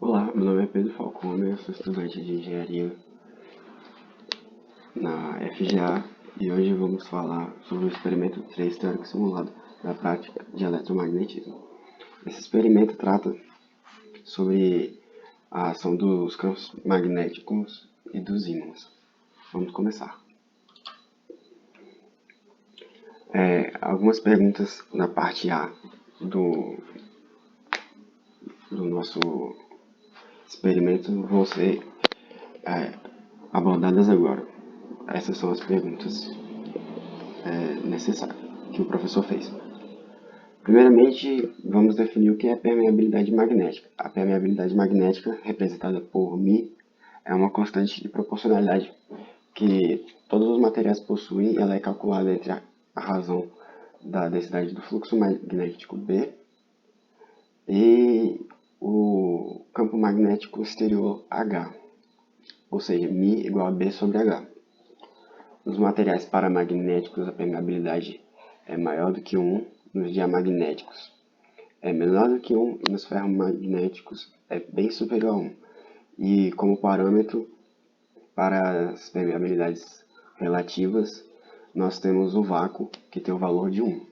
Olá, meu nome é Pedro Falcone, eu sou estudante de engenharia na FGA e hoje vamos falar sobre o experimento 3 teórico simulado da prática de eletromagnetismo. Esse experimento trata sobre a ação dos campos magnéticos e dos ímãs. Vamos começar. Algumas perguntas na parte A do nosso experimento vão ser abordadas agora. Essas são as perguntas necessárias que o professor fez. Primeiramente, vamos definir o que é permeabilidade magnética. A permeabilidade magnética, representada por μ, é uma constante de proporcionalidade que todos os materiais possuem e ela é calculada entre a razão da densidade do fluxo magnético B e o campo magnético exterior H, ou seja, μ igual a B sobre H. Nos materiais paramagnéticos, a permeabilidade é maior do que 1, nos diamagnéticos é menor do que 1 e nos ferromagnéticos é bem superior a 1. E como parâmetro para as permeabilidades relativas, nós temos o vácuo, que tem o valor de 1.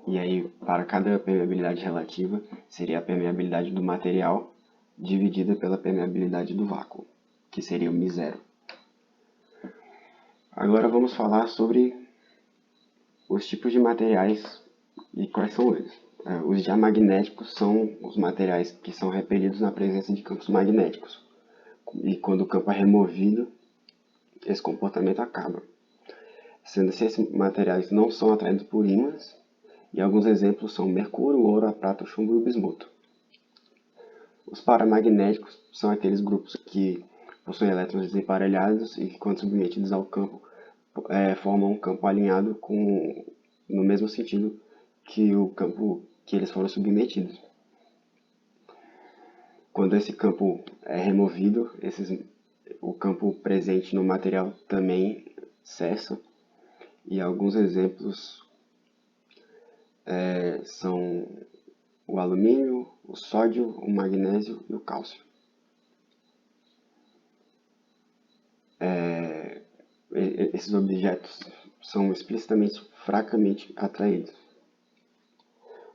E aí, para cada permeabilidade relativa, seria a permeabilidade do material dividida pela permeabilidade do vácuo, que seria o μ0. Agora vamos falar sobre os tipos de materiais e quais são eles. Os diamagnéticos são os materiais que são repelidos na presença de campos magnéticos. E quando o campo é removido, esse comportamento acaba. Sendo assim, esses materiais não são atraídos por ímãs, e alguns exemplos são o mercúrio, o ouro, a prata, o chumbo e o bismuto. Os paramagnéticos são aqueles grupos que possuem elétrons desemparelhados e que, quando submetidos ao campo, formam um campo alinhado no mesmo sentido que o campo que eles foram submetidos. Quando esse campo é removido, o campo presente no material também cessa. E alguns exemplos são o alumínio, o sódio, o magnésio e o cálcio. Esses objetos são explicitamente fracamente atraídos.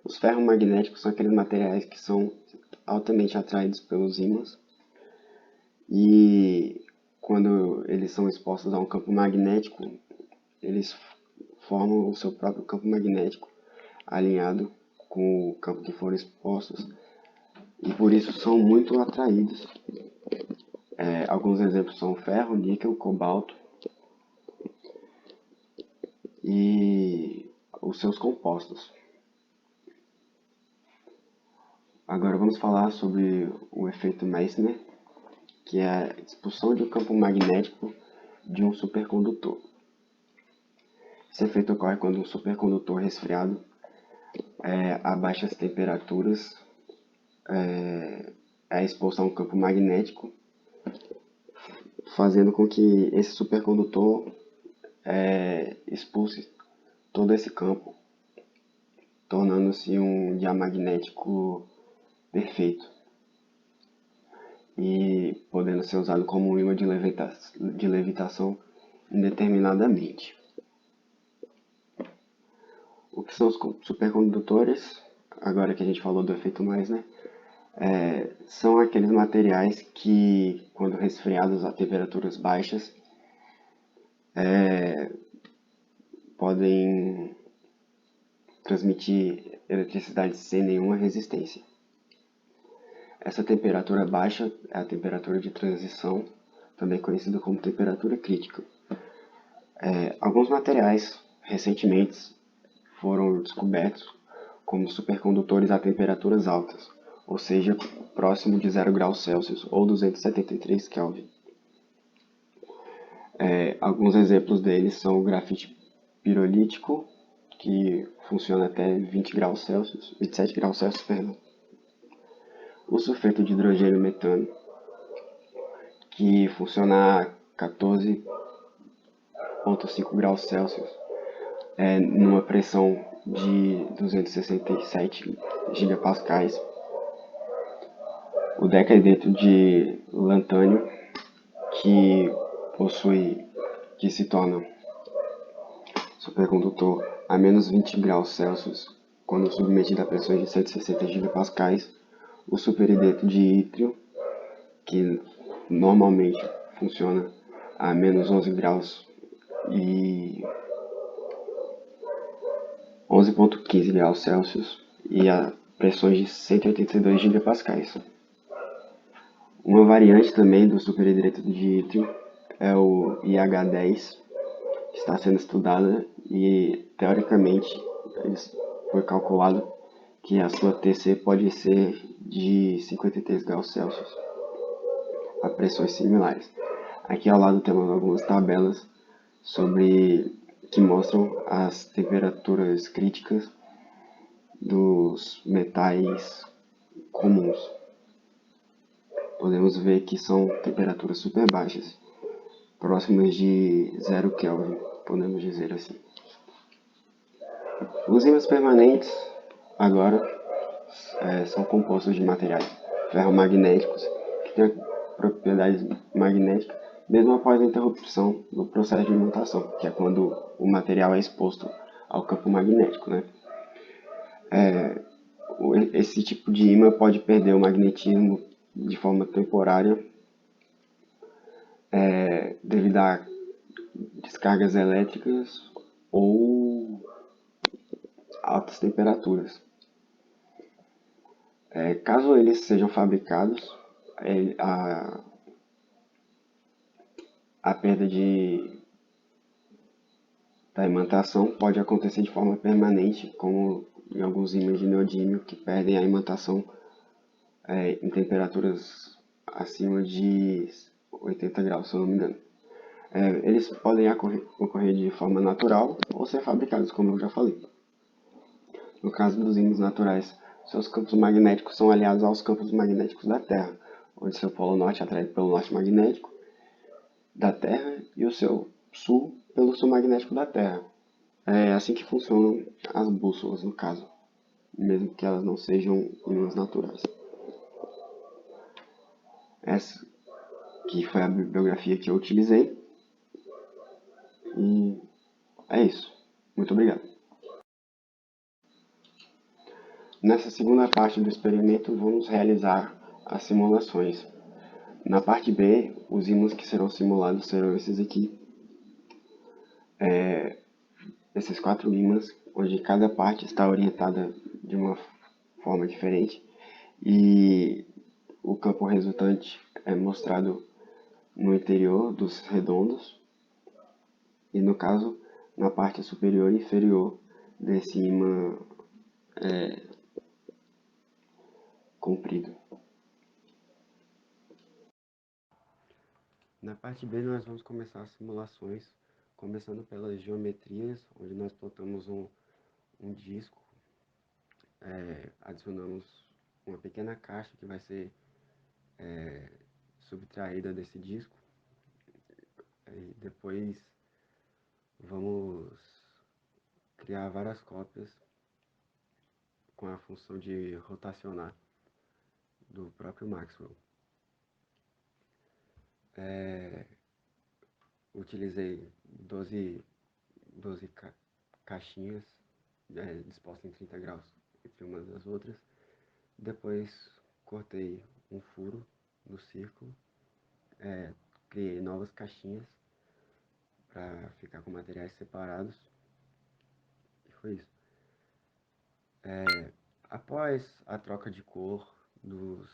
Os ferromagnéticos são aqueles materiais que são altamente atraídos pelos ímãs e quando eles são expostos a um campo magnético, eles formam o seu próprio campo magnético alinhado com o campo que foram expostos e por isso são muito atraídos. Alguns exemplos são ferro, níquel, cobalto e os seus compostos. Agora vamos falar sobre o efeito Meissner, que é a expulsão de um campo magnético de um supercondutor. Esse efeito ocorre quando um supercondutor resfriado a baixas temperaturas é exposto a um campo magnético, fazendo com que esse supercondutor expulse todo esse campo, tornando-se um diamagnético perfeito e podendo ser usado como um ímã de levitação indeterminadamente. O que são os supercondutores? Agora que a gente falou do efeito Meissner, são aqueles materiais que, quando resfriados a temperaturas baixas, podem transmitir eletricidade sem nenhuma resistência. Essa temperatura baixa é a temperatura de transição, também conhecida como temperatura crítica. Alguns materiais recentemente foram descobertos como supercondutores a temperaturas altas, ou seja, próximo de 0 graus Celsius ou 273 Kelvin. Alguns exemplos deles são o grafite pirolítico, que funciona até 27 graus Celsius, o sulfeto de hidrogênio metano, que funciona a 14,5 graus Celsius, numa pressão de 267 gigapascais. O decadento de lantânio que possui, que se torna supercondutor a menos 20 graus Celsius quando submetido a pressões de 160 gigapascais. O superhidreto de ítrio, que normalmente funciona a menos 11 graus e 11,15 graus Celsius e a pressões de 182 gigapascais. Uma variante também do superhidreto de ítrio é o IH10, que está sendo estudada e, teoricamente, foi calculado que a sua TC pode ser de 53 graus Celsius a pressões similares. Aqui ao lado temos algumas tabelas que mostram as temperaturas críticas dos metais comuns. Podemos ver que são temperaturas super baixas, próximas de 0 Kelvin, podemos dizer assim. Os ímãs permanentes, agora, são compostos de materiais ferromagnéticos que têm propriedades magnéticas mesmo após a interrupção do processo de imantação, que é quando o material é exposto ao campo magnético, né? Esse tipo de ímã pode perder o magnetismo de forma temporária devido a descargas elétricas ou altas temperaturas. Caso eles sejam fabricados, a perda da imantação pode acontecer de forma permanente, como em alguns ímãs de neodímio que perdem a imantação em temperaturas acima de 80 graus, se eu não me engano. Eles podem ocorrer de forma natural ou ser fabricados, como eu já falei. No caso dos ímãs naturais, seus campos magnéticos são aliados aos campos magnéticos da Terra, onde seu polo norte é atraído pelo norte magnético da Terra e o seu sul pelo sul magnético da Terra. É assim que funcionam as bússolas, no caso, mesmo que elas não sejam ímãs naturais. Essa que foi a bibliografia que eu utilizei. E é isso. Muito obrigado. Nessa segunda parte do experimento, vamos realizar as simulações. Na parte B, os ímãs que serão simulados serão esses aqui. Esses 4 ímãs, onde cada parte está orientada de uma forma diferente. E o campo resultante é mostrado no interior dos redondos. E no caso, na parte superior e inferior desse ímã comprido. Na parte B, nós vamos começar as simulações, começando pelas geometrias, onde nós plotamos um disco, adicionamos uma pequena caixa que vai ser subtraída desse disco, e depois vamos criar várias cópias com a função de rotacionar do próprio Maxwell. Utilizei 12 caixinhas dispostas em 30 graus entre umas das outras. Depois cortei um furo no círculo, criei novas caixinhas para ficar com materiais separados. E foi isso. Após a troca de cor dos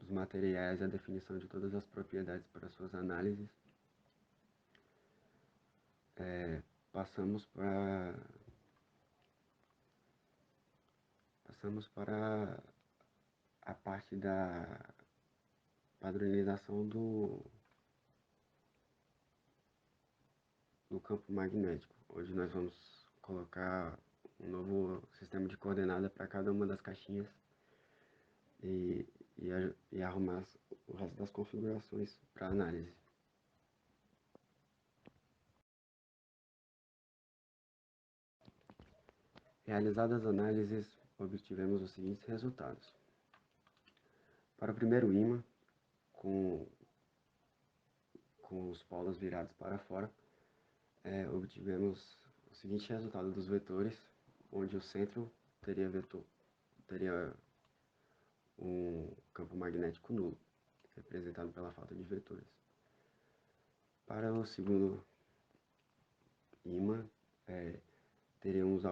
materiais, a definição de todas as propriedades para suas análises, passamos para a parte da padronização do campo magnético, onde nós vamos colocar um novo sistema de coordenada para cada uma das caixinhas e arrumar o resto das configurações para análise. Realizadas as análises, obtivemos os seguintes resultados. Para o primeiro ímã, com os polos virados para fora, obtivemos o seguinte resultado dos vetores, onde o centro teria um campo magnético nulo, representado pela falta de vetores. Para o segundo ímã, teremos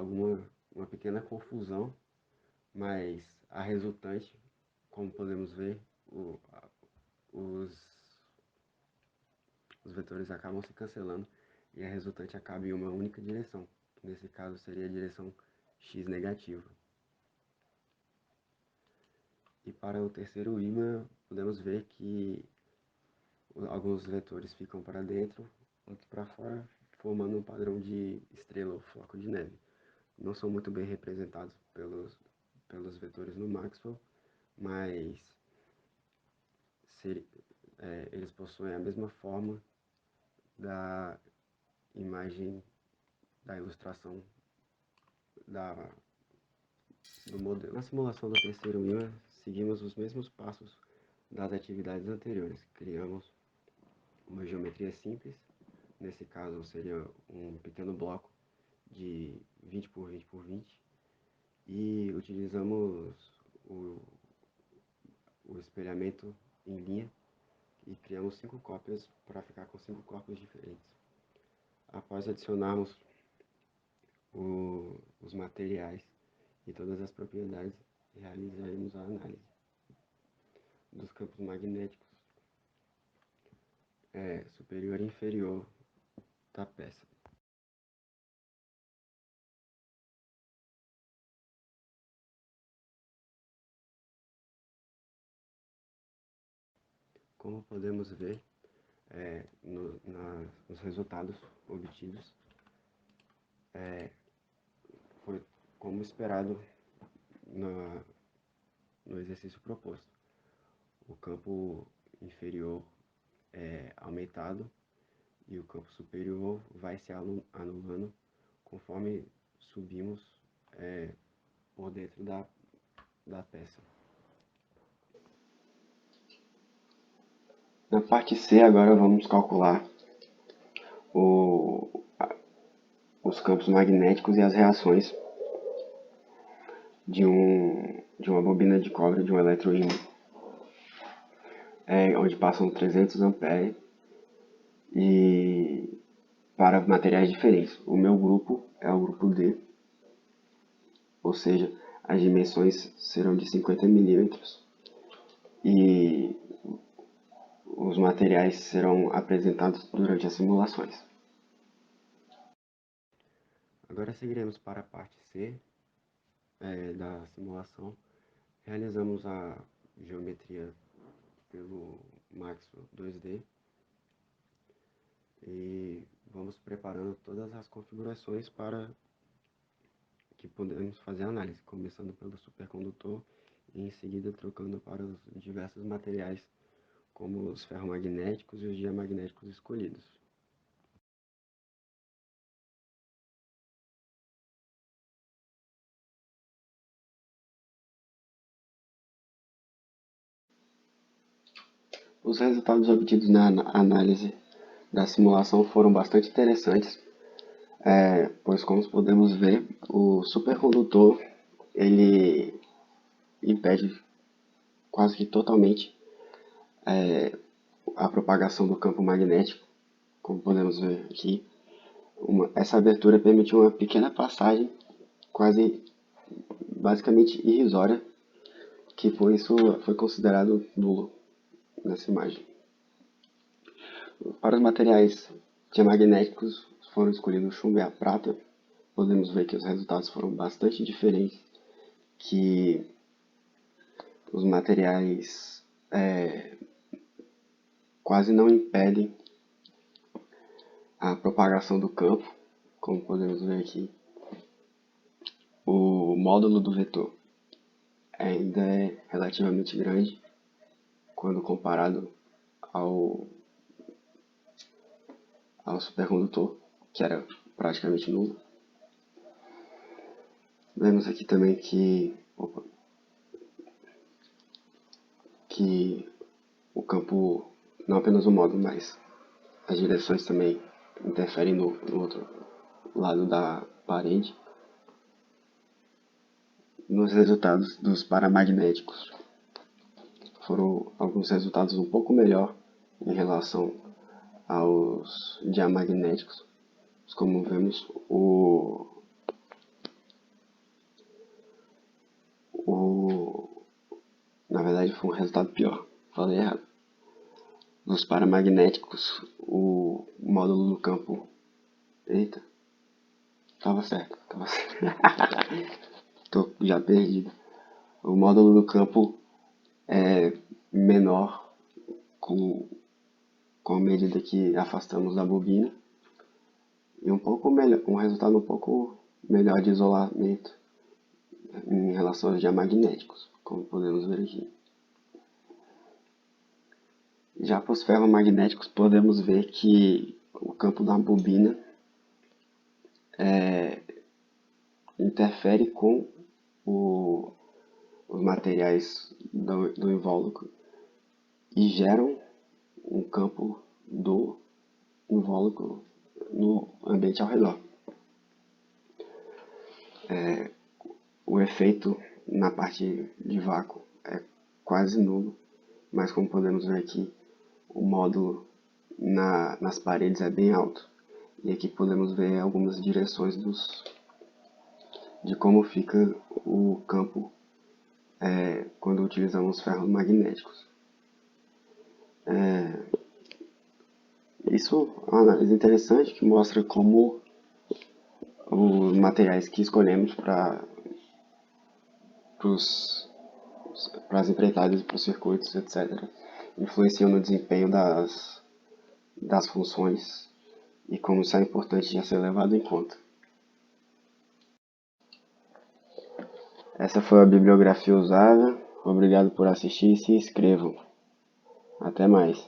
uma pequena confusão, mas a resultante, como podemos ver, os vetores acabam se cancelando e a resultante acaba em uma única direção, que nesse caso seria a direção x negativa. E para o terceiro ímã, podemos ver que alguns vetores ficam para dentro, outros para fora, formando um padrão de estrela ou floco de neve. Não são muito bem representados pelos vetores no Maxwell, mas eles possuem a mesma forma da imagem da ilustração do modelo. Na simulação do terceiro ímã, seguimos os mesmos passos das atividades anteriores. Criamos uma geometria simples, nesse caso seria um pequeno bloco de 20 por 20 por 20, e utilizamos o espelhamento em linha e criamos 5 cópias para ficar com 5 corpos diferentes. Após adicionarmos os materiais e todas as propriedades, realizaremos a análise dos campos magnéticos superior e inferior da peça. Como podemos ver nos resultados obtidos, foi como esperado no exercício proposto. O campo inferior é aumentado e o campo superior vai se anulando conforme subimos por dentro da peça. Na parte C, agora vamos calcular os campos magnéticos e as reações de uma bobina de cobre de um eletroímã, onde passam 300 amperes e para materiais diferentes. O meu grupo é o grupo D, ou seja, as dimensões serão de 50 milímetros e os materiais serão apresentados durante as simulações. Agora seguiremos para a parte C da simulação. Realizamos a geometria pelo Maxwell 2D e vamos preparando todas as configurações para que podemos fazer a análise, começando pelo supercondutor e em seguida trocando para os diversos materiais, como os ferromagnéticos e os diamagnéticos escolhidos. Os resultados obtidos na análise da simulação foram bastante interessantes, pois como podemos ver, o supercondutor ele impede quase que totalmente a propagação do campo magnético, como podemos ver aqui. Essa abertura permitiu uma pequena passagem, quase basicamente irrisória, que por isso foi considerado nulo nessa imagem. Para os materiais diamagnéticos foram escolhidos o chumbo e a prata. Podemos ver que os resultados foram bastante diferentes, que os materiais quase não impedem a propagação do campo, como podemos ver aqui. O módulo do vetor ainda é relativamente grande quando comparado ao supercondutor, que era praticamente nulo. Vemos aqui também que que o campo, não apenas o módulo, mas as direções também interferem no outro lado da parede. Nos resultados dos paramagnéticos, foram alguns resultados um pouco melhor em relação aos diamagnéticos. Como vemos, na verdade foi um resultado pior, falei errado. Nos paramagnéticos, o módulo do campo... Eita, tava certo. Tô já perdido. O módulo do campo é menor com a medida que afastamos da bobina e um resultado um pouco melhor de isolamento em relação aos diamagnéticos, como podemos ver aqui. Já para os ferromagnéticos, podemos ver que o campo da bobina interfere com os materiais do invólucro e geram um campo do invólucro no ambiente ao redor. O efeito na parte de vácuo é quase nulo, mas como podemos ver aqui, o módulo nas paredes é bem alto. E aqui podemos ver algumas direções de como fica o campo quando utilizamos ferros magnéticos. Isso é uma análise interessante que mostra como os materiais que escolhemos para as empreitadas, para os circuitos, etc., influenciam no desempenho das funções e como isso é importante de ser levado em conta. Essa foi a bibliografia usada. Obrigado por assistir e se inscrevam. Até mais.